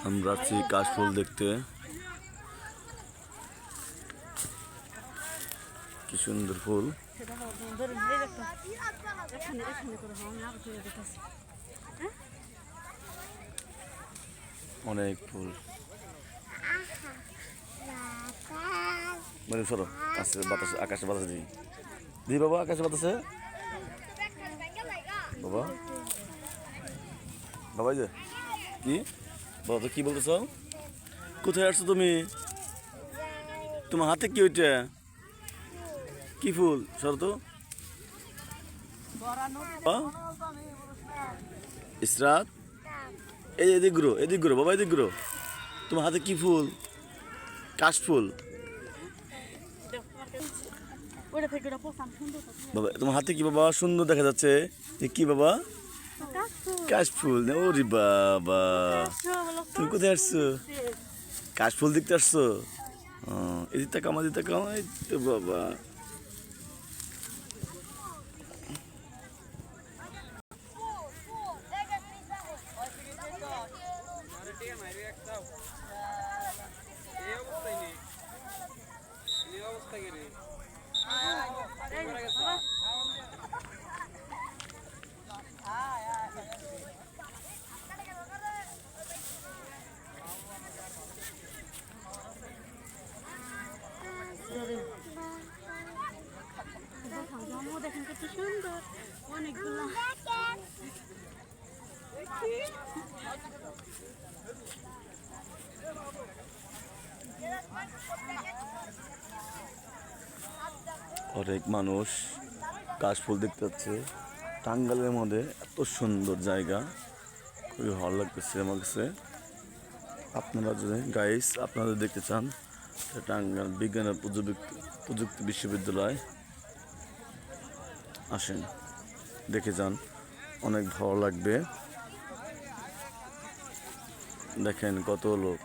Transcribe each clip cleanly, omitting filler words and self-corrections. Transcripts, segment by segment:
আমরা যাচ্ছি কাশফুল দেখতে। কি সুন্দর ফুল, অনেক ফুল। মানে সরো, বাতাসে, আকাশে বাতাসে দিই দিই বাবা, আকাশে বাতাসে বাবা। বাবা যে কি বাবা, তো কি বলতেছ? কোথায় আসছো তুমি? তোমার হাতে কি ওইটা? কি ফুল? সর তো। ইসরাত, এই এদিক ঘুরো, এদিক ঘুরো বাবা, এদিক ঘুরো। তোমার হাতে কি ফুল? কাশফুল। বাবা তোমার হাতে কি বাবা? সুন্দর দেখা যাচ্ছে। কি বাবা? কাশফুল। ওরে বাবা, তুমি কোথায় আসছো? কাশফুল দেখতে আসছো? এদিক তাকাও, আমার দিক তাকাও। এই তো বাবা, দেখেন কত সুন্দর, অনেকগুলো। অনেক মানুষ কাশফুল দেখতে যাচ্ছে টাঙ্গাইলের মধ্যে। এত সুন্দর জায়গা, খুবই ভালো লাগতেছে আমার কাছে। আপনারা যদি গাইস আপনারা দেখতে চান, টাঙ্গাইল বিজ্ঞান ও প্রযুক্তি বিশ্ববিদ্যালয় আসেন, দেখে যান, অনেক ভালো লাগবে। দেখেন কত লোক।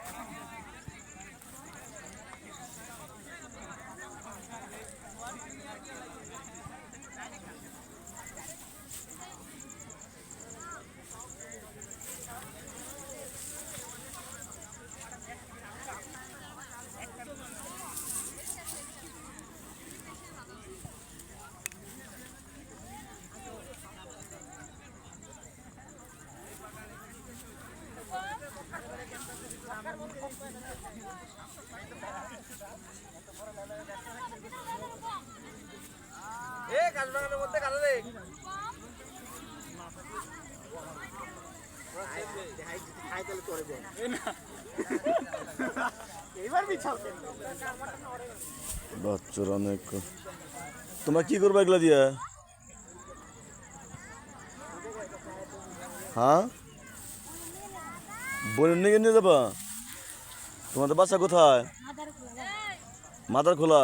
বাচ্চারা অনেক। তোমরা কি করবা এগুলা দিয়া? হ্যাঁ, বোনের নিয়ে নিয়ে যাবা? তোমাদের বাচ্চা কোথায়? মাদার খোলা।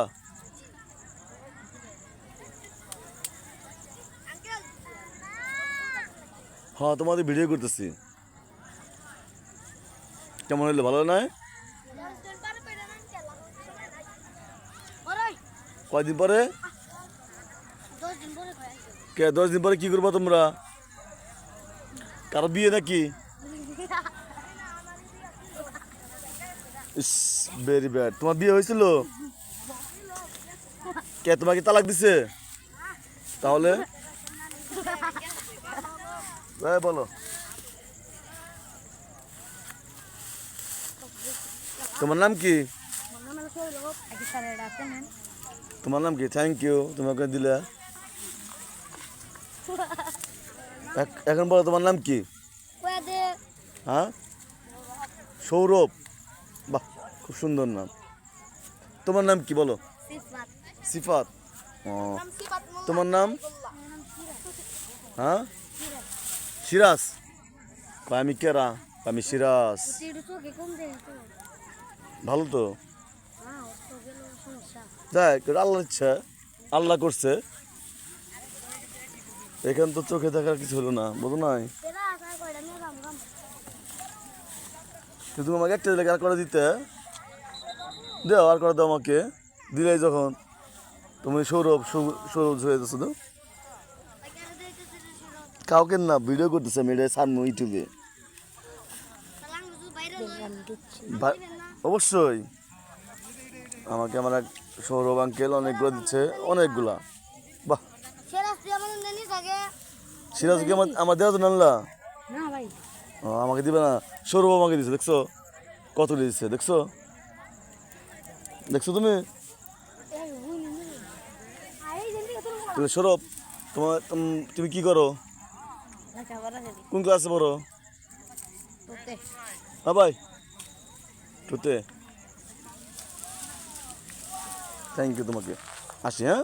হ্যাঁ, তোমাদের ভিডিও করতেছি। কেমন হইলো? ভালো নয়? কয়দিন পরে? কে 10 দিন পরে কি করবা তোমরা? কারো বিয়ে নাকি? ইস, ভেরি ব্যাড। তোমার বিয়ে হয়েছিল? কে তোমাকে তালাক দিছে? তাহলে বলো, তোমার নাম কি? তোমার নাম কি? থ্যাংক ইউ, তোমাকে দিলে। এখন বলো তোমার নাম কি? হ্যাঁ, সৌরভ। বাহ, খুব সুন্দর নাম। তোমার নাম কি বলো? সিফাত। ও, তোমার নাম? হ্যাঁ, সিরাজ। আমি কেরা, আমি সিরাজ। ভালো তো, দেখ আল্লাহর ইচ্ছা, আল্লাহ করছে। এখান তো চোখে দেখার কিছু হলো না, বুঝো নাই? তুমি আমাকে একটা জায়গায় আর করে দিতে দেও, আর করে দাও আমাকে। দিলেই যখন তুমি সৌরভ সৌরভ হয়ে যাচ্ছ তো। কাউকে না, ভিডিও করতেছে আমি, এটা ছাড়বো ইউটিউবে। অবশ্যই আমাকে আমার এক সৌরভ আঙ্কেল অনেকগুলো দিচ্ছে, অনেকগুলা। বাহ, সিরাজ কি আমার দেওয়া তো নানলা? না ভাই আমাকে দিবে না, সৌরভ আমাকে দিচ্ছে, দেখছো কত দিচ্ছে, দেখছো দেখছো তুমি? তাহলে সৌরভ, তুমি কি করো, কোন ক্লাসে পড়ো? হ্যাঁ ভাই, টুতে। থ্যাংক ইউ তোমাকে, আসি হ্যাঁ।